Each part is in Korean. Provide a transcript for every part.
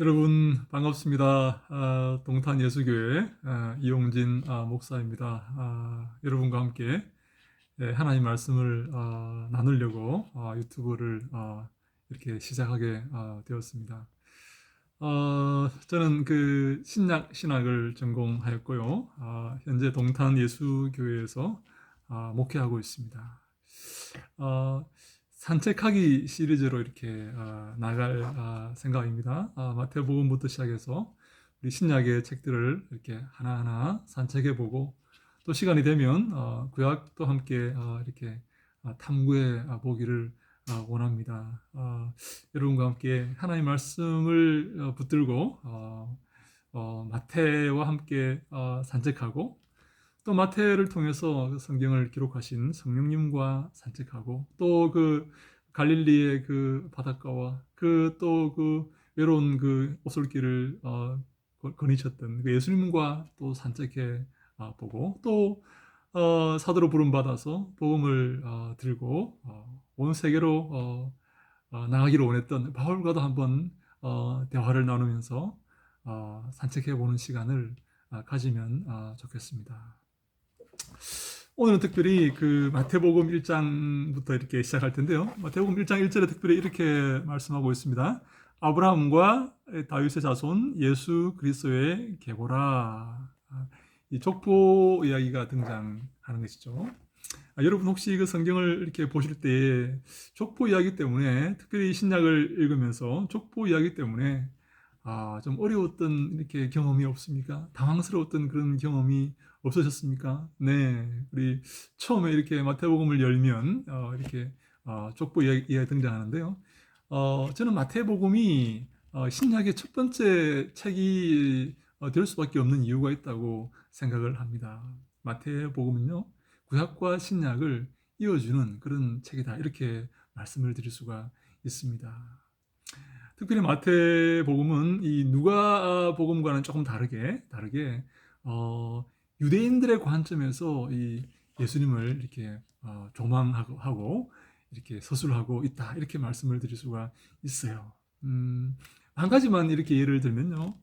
여러분 반갑습니다. 동탄 예수교회 이용진 목사입니다. 여러분과 함께 하나님 말씀을 나누려고 유튜브를 이렇게 시작하게 되었습니다. 저는 그 신약 신학을 전공하였고요. 현재 동탄 예수교회에서 목회하고 있습니다. 어, 산책하기 시리즈로 이렇게 나갈 생각입니다. 마태복음부터 시작해서 우리 신약의 책들을 이렇게 하나하나 산책해보고 또 시간이 되면 구약도 함께 이렇게 탐구해 보기를 원합니다. 여러분과 함께 하나님 말씀을 붙들고 마태와 함께 산책하고 또 마태를 통해서 그 성경을 기록하신 성령님과 산책하고 또 그 갈릴리의 그 바닷가와 그 또 그 외로운 그 오솔길을 거니셨던 그 예수님과 또 산책해 보고 또 사도로 부름 받아서 복음을 들고 온 세계로 나가기를 원했던 바울과도 한번 대화를 나누면서 산책해 보는 시간을 가지면 좋겠습니다. 오늘은 특별히 그 마태복음 1장부터 이렇게 시작할 텐데요. 마태복음 1장 1절에 특별히 이렇게 말씀하고 있습니다. 아브라함과 다윗의 자손 예수 그리스도의 계보라. 이 족보 이야기가 등장하는 것이죠. 여러분 혹시 그 성경을 이렇게 보실 때 족보 이야기 때문에 특별히 신약을 읽으면서 족보 이야기 때문에 좀 어려웠던 이렇게 경험이 없습니까? 당황스러웠던 그런 경험이 없으셨습니까? 네, 우리 처음에 이렇게 마태복음을 열면 이렇게 족보 이야기가 등장하는데요. 저는 마태복음이 신약의 첫 번째 책이 될 수밖에 없는 이유가 있다고 생각을 합니다. 마태복음은요, 구약과 신약을 이어주는 그런 책이다 이렇게 말씀을 드릴 수가 있습니다. 특별히 마태복음은 이 누가복음과는 조금 다르게 유대인들의 관점에서 이 예수님을 이렇게 조망하고 이렇게 서술하고 있다 이렇게 말씀을 드릴 수가 있어요. 한 가지만 이렇게 예를 들면요,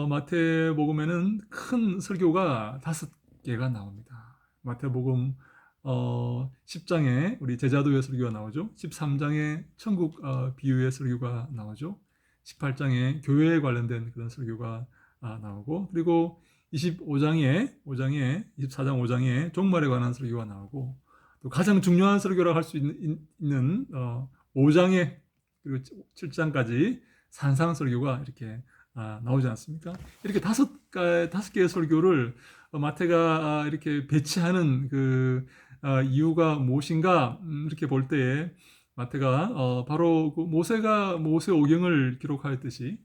마태복음에는 큰 설교가 5개가 나옵니다. 마태복음 10장에 우리 제자도의 설교가 나오죠. 13장에 천국 비유의 설교가 나오죠. 18장에 교회에 관련된 그런 설교가 나오고, 그리고 25장에 24장 5장에 종말에 관한 설교가 나오고, 또 가장 중요한 설교라고 할 수 있는 5장에 그리고 7장까지 산상 설교가 이렇게 나오지 않습니까? 이렇게 다섯 개의 설교를 마태가 이렇게 배치하는 그 이유가 무엇인가 이렇게 볼 때에 마태가 바로 그 모세가 모세오경을 기록하였듯이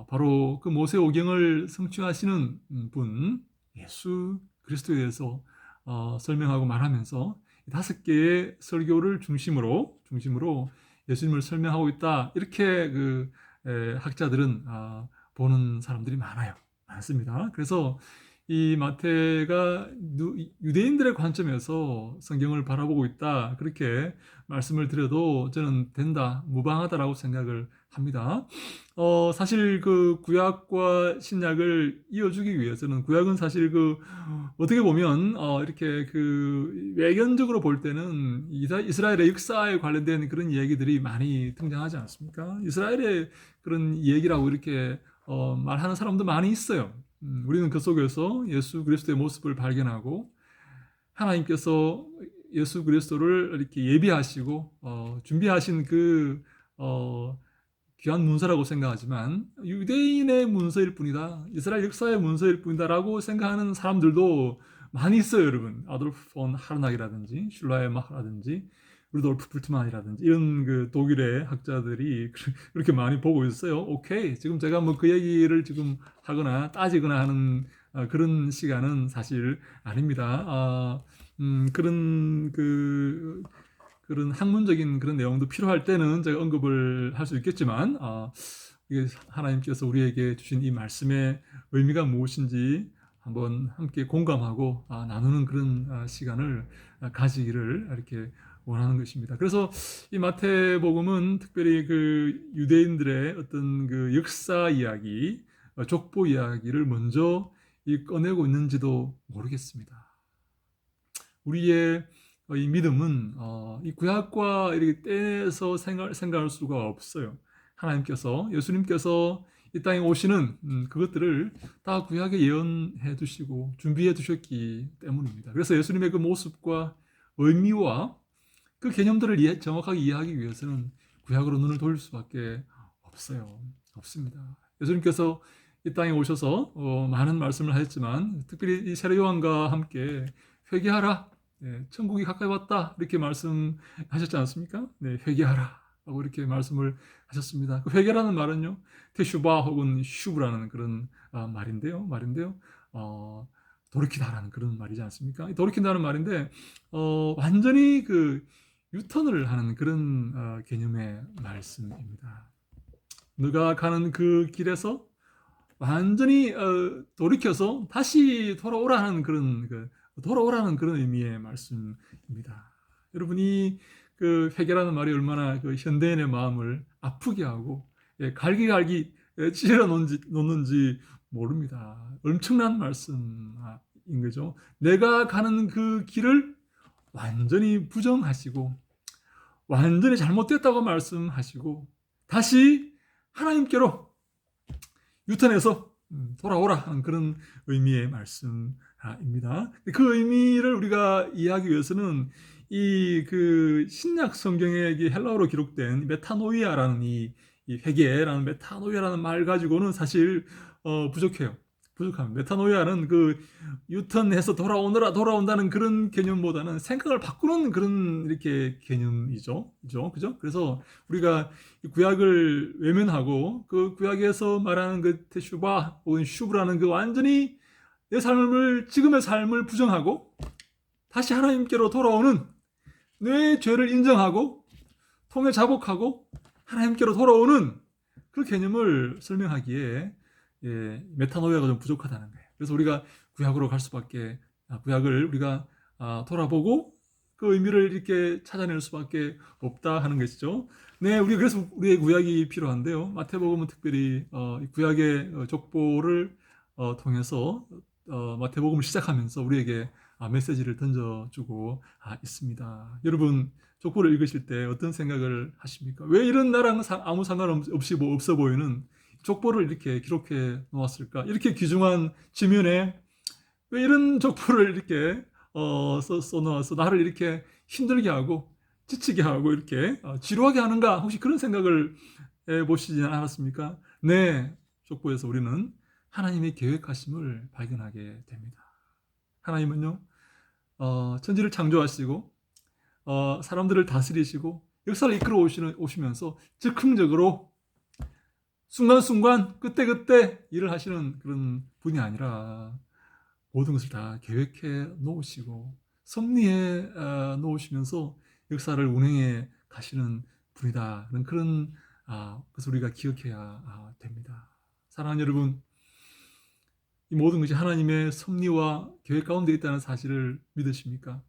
바로 그 모세오경을 성취하시는 분 예수 그리스도에 대해서 설명하고 말하면서 5개의 설교를 중심으로 예수님을 설명하고 있다 이렇게 그 학자들은 보는 사람들이 많습니다. 그래서 이 마태가 유대인들의 관점에서 성경을 바라보고 있다 그렇게 말씀을 드려도 저는 된다 무방하다라고 생각을 합니다. 사실 그 구약과 신약을 이어주기 위해서는 구약은 사실 그 어떻게 보면 이렇게 그 외견적으로 볼 때는 이스라엘의 역사에 관련된 그런 얘기들이 많이 등장하지 않습니까? 이스라엘의 그런 얘기라고 이렇게 말하는 사람도 많이 있어요. 우리는 그 속에서 예수 그리스도의 모습을 발견하고 하나님께서 예수 그리스도를 이렇게 예비하시고 준비하신 그 귀한 문서라고 생각하지만 유대인의 문서일 뿐이다, 이스라엘 역사의 문서일 뿐이다라고 생각하는 사람들도 많이 있어요, 여러분. 아돌프 폰 하르낙이라든지 슐라이마라든지 루돌프 불트만이라든지 이런 그 독일의 학자들이 그렇게 많이 보고 있어요. 오케이, 지금 제가 뭐 그 얘기를 지금 하거나 따지거나 하는 그런 시간은 사실 아닙니다. 그런 학문적인 그런 내용도 필요할 때는 제가 언급을 할 수 있겠지만 이게 하나님께서 우리에게 주신 이 말씀의 의미가 무엇인지 한번 함께 공감하고 나누는 그런 시간을 가지기를 이렇게 원하는 것입니다. 그래서 이 마태복음은 특별히 그 유대인들의 어떤 그 역사 이야기, 족보 이야기를 먼저 꺼내고 있는지도 모르겠습니다. 우리의 이 믿음은 이 구약과 이렇게 떼서 생각할 수가 없어요. 하나님께서, 예수님께서 이 땅에 오시는 그것들을 다 구약에 예언해 두시고 준비해 두셨기 때문입니다. 그래서 예수님의 그 모습과 의미와 그 개념들을 정확하게 이해하기 위해서는 구약으로 눈을 돌릴 수밖에 없어요. 없습니다. 예수님께서 이 땅에 오셔서 많은 말씀을 하셨지만 특별히 이 세례 요한과 함께 회개하라. 네, 천국이 가까이 왔다. 이렇게 말씀하셨지 않습니까? 네, 회개하라. 라고 이렇게 말씀을 하셨습니다. 그 회개라는 말은요, 테슈바 혹은 슈브라는 그런 말인데요. 돌이키다라는 그런 말이지 않습니까? 돌이킨다는 말인데, 완전히 그 유턴을 하는 그런 개념의 말씀입니다. 너가 가는 그 길에서 완전히 돌이켜서 다시 돌아오라는 그런 의미의 말씀입니다. 여러분이 그 회개라는 말이 얼마나 그 현대인의 마음을 아프게 하고 갈기갈기 찔러 놓는지 모릅니다. 엄청난 말씀인 거죠. 내가 가는 그 길을 완전히 부정하시고 완전히 잘못됐다고 말씀하시고 다시 하나님께로 유턴해서 돌아오라 하는 그런 의미의 말씀입니다. 그 의미를 우리가 이해하기 위해서는 이 그 신약 성경의 헬라어로 기록된 메타노이아라는 이 회개라는 메타노이아라는 말 가지고는 사실 부족해요. 부족합니다. 메타노이아는 그 유턴해서 돌아온다는 그런 개념보다는 생각을 바꾸는 그런 이렇게 개념이죠. 그죠? 그래서 우리가 구약을 외면하고 그 구약에서 말하는 그 테슈바 혹은 슈브라는 그 완전히 지금의 삶을 부정하고 다시 하나님께로 돌아오는 내 죄를 인정하고 통해 자복하고 하나님께로 돌아오는 그 개념을 설명하기에 메타노이아가 좀 부족하다는 거예요. 그래서 우리가 구약으로 갈 수밖에, 구약을 우리가 돌아보고 그 의미를 이렇게 찾아낼 수밖에 없다 하는 것이죠. 네, 그래서 우리의 구약이 필요한데요. 마태복음은 특별히 구약의 족보를 통해서 마태복음을 시작하면서 우리에게 메시지를 던져주고 있습니다. 여러분 족보를 읽으실 때 어떤 생각을 하십니까? 왜 이런 나랑 아무 상관없이 없어 보이는 족보를 이렇게 기록해 놓았을까? 이렇게 귀중한 지면에 왜 이런 족보를 이렇게 써놓아서 나를 이렇게 힘들게 하고 지치게 하고 이렇게 지루하게 하는가? 혹시 그런 생각을 해보시지 않았습니까? 네, 족보에서 우리는 하나님의 계획하심을 발견하게 됩니다. 하나님은요, 천지를 창조하시고 사람들을 다스리시고 역사를 이끌어 오시면서 즉흥적으로 순간순간 그때그때 일을 하시는 그런 분이 아니라 모든 것을 다 계획해 놓으시고 섭리해 놓으시면서 역사를 운행해 가시는 분이다는 그런 것을 우리가 기억해야 됩니다. 사랑하는 여러분, 이 모든 것이 하나님의 섭리와 계획 가운데 있다는 사실을 믿으십니까?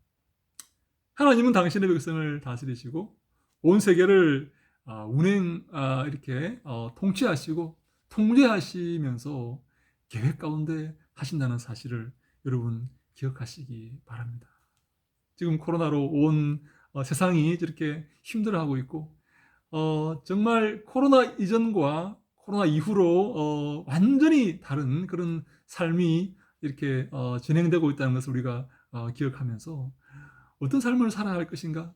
하나님은 당신의 백성을 다스리시고 온 세계를 이렇게 통치하시고 통제하시면서 계획 가운데 하신다는 사실을 여러분 기억하시기 바랍니다. 지금 코로나로 온 세상이 이렇게 힘들어하고 있고 정말 코로나 이전과 코로나 이후로 완전히 다른 그런 삶이 이렇게 진행되고 있다는 것을 우리가 기억하면서 어떤 삶을 살아야 할 것인가?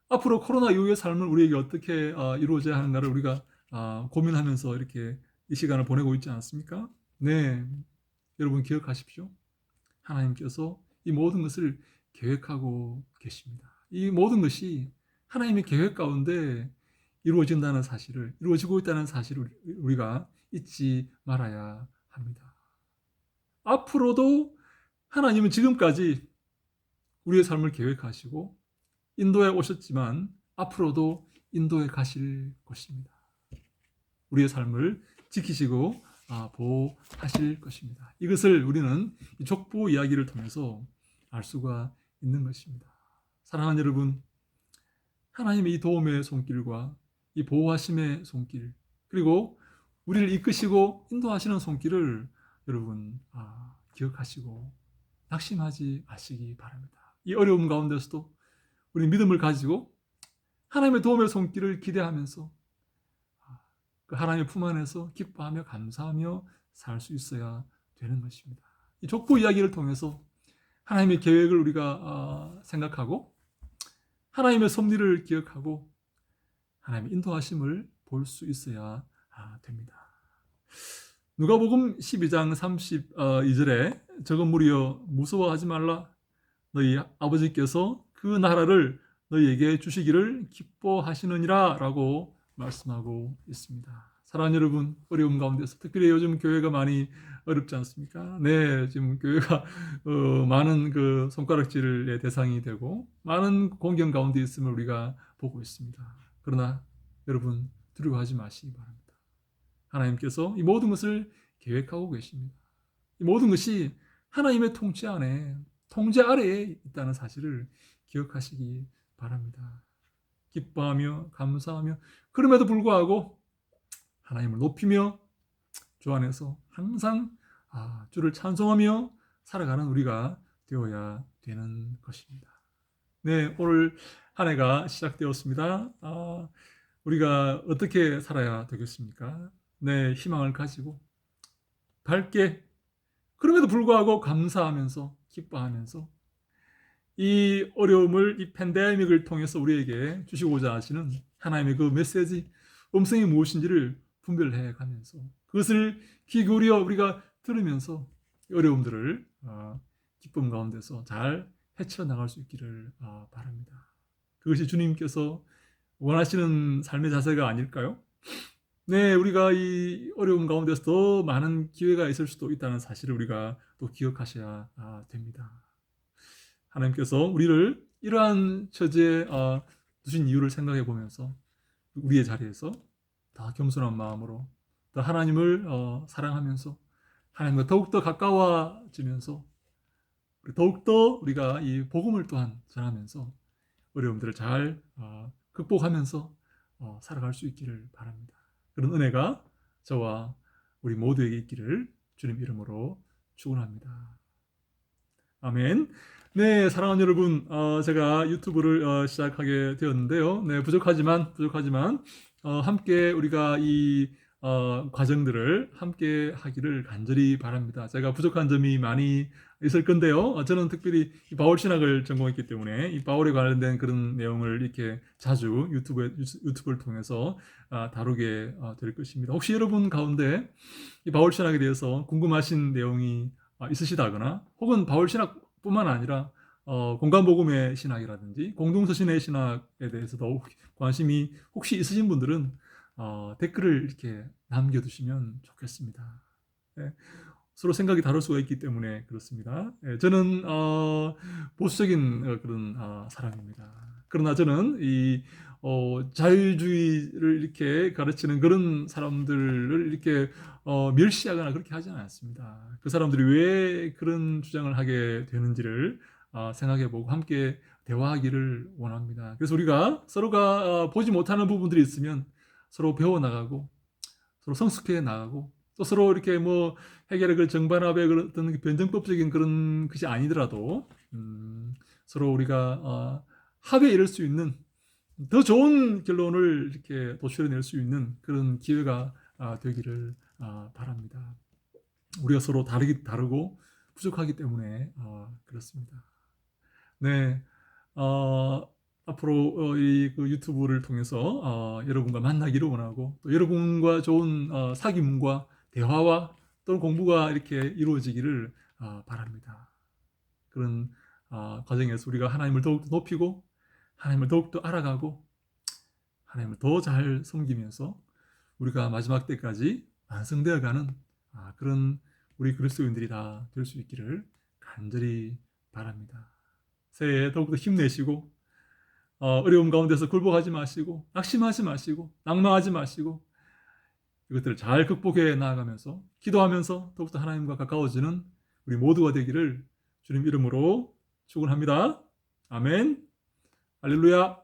앞으로 코로나 이후의 삶을 우리에게 어떻게 이루어져야 하는가를 우리가 고민하면서 이렇게 이 시간을 보내고 있지 않습니까? 네, 여러분 기억하십시오. 하나님께서 이 모든 것을 계획하고 계십니다. 이 모든 것이 하나님의 계획 가운데 이루어지고 있다는 사실을 우리가 잊지 말아야 합니다. 앞으로도 하나님은 지금까지 우리의 삶을 계획하시고 인도에 오셨지만 앞으로도 인도에 가실 것입니다. 우리의 삶을 지키시고 보호하실 것입니다. 이것을 우리는 이 족보 이야기를 통해서 알 수가 있는 것입니다. 사랑하는 여러분, 하나님의 이 도움의 손길과 이 보호하심의 손길, 그리고 우리를 이끄시고 인도하시는 손길을 여러분 기억하시고 낙심하지 마시기 바랍니다. 이 어려움 가운데서도 우리 믿음을 가지고 하나님의 도움의 손길을 기대하면서 그 하나님의 품 안에서 기뻐하며 감사하며 살 수 있어야 되는 것입니다. 이 족보 이야기를 통해서 하나님의 계획을 우리가 생각하고 하나님의 섭리를 기억하고 하나님의 인도하심을 볼 수 있어야 됩니다. 누가복음 12장 32절에 저건 무리여 무서워하지 말라. 너희 아버지께서 그 나라를 너희에게 주시기를 기뻐하시느니라 라고 말씀하고 있습니다. 사랑하는 여러분, 어려움 가운데서 특별히 요즘 교회가 많이 어렵지 않습니까? 네, 지금 교회가 많은 그 손가락질의 대상이 되고 많은 공경 가운데 있음을 우리가 보고 있습니다. 그러나 여러분 두려워하지 마시기 바랍니다. 하나님께서 이 모든 것을 계획하고 계십니다. 이 모든 것이 하나님의 통치 안에, 통제 아래에 있다는 사실을 기억하시기 바랍니다. 기뻐하며 감사하며 그럼에도 불구하고 하나님을 높이며 주 안에서 항상 주를 찬송하며 살아가는 우리가 되어야 되는 것입니다. 네, 오늘 한 해가 시작되었습니다. 우리가 어떻게 살아야 되겠습니까? 네, 희망을 가지고 밝게, 그럼에도 불구하고 감사하면서 기뻐하면서 이 어려움을, 이 팬데믹을 통해서 우리에게 주시고자 하시는 하나님의 그 메시지, 음성이 무엇인지를 분별해 가면서 그것을 귀 기울여 우리가 들으면서 어려움들을 기쁨 가운데서 잘 헤쳐나갈 수 있기를 바랍니다. 그것이 주님께서 원하시는 삶의 자세가 아닐까요? 네, 우리가 이 어려움 가운데서 더 많은 기회가 있을 수도 있다는 사실을 우리가 또 기억하셔야 됩니다. 하나님께서 우리를 이러한 처지에 두신 이유를 생각해 보면서 우리의 자리에서 더 겸손한 마음으로 더 하나님을 사랑하면서 하나님과 더욱더 가까워지면서 더욱더 우리가 이 복음을 또한 전하면서 어려움들을 잘 극복하면서 살아갈 수 있기를 바랍니다. 그런 은혜가 저와 우리 모두에게 있기를 주님 이름으로 축원합니다. 아멘. 네, 사랑하는 여러분, 제가 유튜브를 시작하게 되었는데요. 네, 부족하지만 함께 우리가 이 과정들을 함께 하기를 간절히 바랍니다. 제가 부족한 점이 많이 있을 건데요. 저는 특별히 이 바울 신학을 전공했기 때문에 이 바울에 관련된 그런 내용을 이렇게 자주 유튜브를 통해서 다루게 될 것입니다. 혹시 여러분 가운데 이 바울 신학에 대해서 궁금하신 내용이 있으시다거나 혹은 바울 신학뿐만 아니라 공간복음의 신학이라든지 공동서신의 신학에 대해서도 관심이 혹시 있으신 분들은 댓글을 이렇게 남겨두시면 좋겠습니다. 네, 서로 생각이 다를 수가 있기 때문에 그렇습니다. 네, 저는 보수적인 그런 사람입니다. 그러나 저는 이 자유주의를 이렇게 가르치는 그런 사람들을 이렇게 멸시하거나 그렇게 하지는 않습니다. 그 사람들이 왜 그런 주장을 하게 되는지를 생각해보고 함께 대화하기를 원합니다. 그래서 우리가 서로가 보지 못하는 부분들이 있으면 서로 배워나가고 서로 성숙해 나가고 또 서로 이렇게 뭐 해결의 그 정반합의 그런 어떤 변증법적인 그런 것이 아니더라도 서로 우리가 합의에 이를 수 있는 더 좋은 결론을 이렇게 도출해낼 수 있는 그런 기회가 되기를 바랍니다. 우리가 서로 다르고 부족하기 때문에 그렇습니다. 네, 앞으로 그 유튜브를 통해서 여러분과 만나기를 원하고 또 여러분과 좋은 사귐과 대화와 또는 공부가 이렇게 이루어지기를 바랍니다. 그런 과정에서 우리가 하나님을 더욱더 높이고 하나님을 더욱더 알아가고 하나님을 더 잘 섬기면서 우리가 마지막 때까지 완성되어가는 그런 우리 그리스도인들이 다 될 수 있기를 간절히 바랍니다. 새해에 더욱더 힘내시고 어려움 가운데서 굴복하지 마시고 낙심하지 마시고 낭망하지 마시고 이것들을 잘 극복해 나아가면서 기도하면서 더욱더 하나님과 가까워지는 우리 모두가 되기를 주님 이름으로 축원합니다. 아멘. 할렐루야.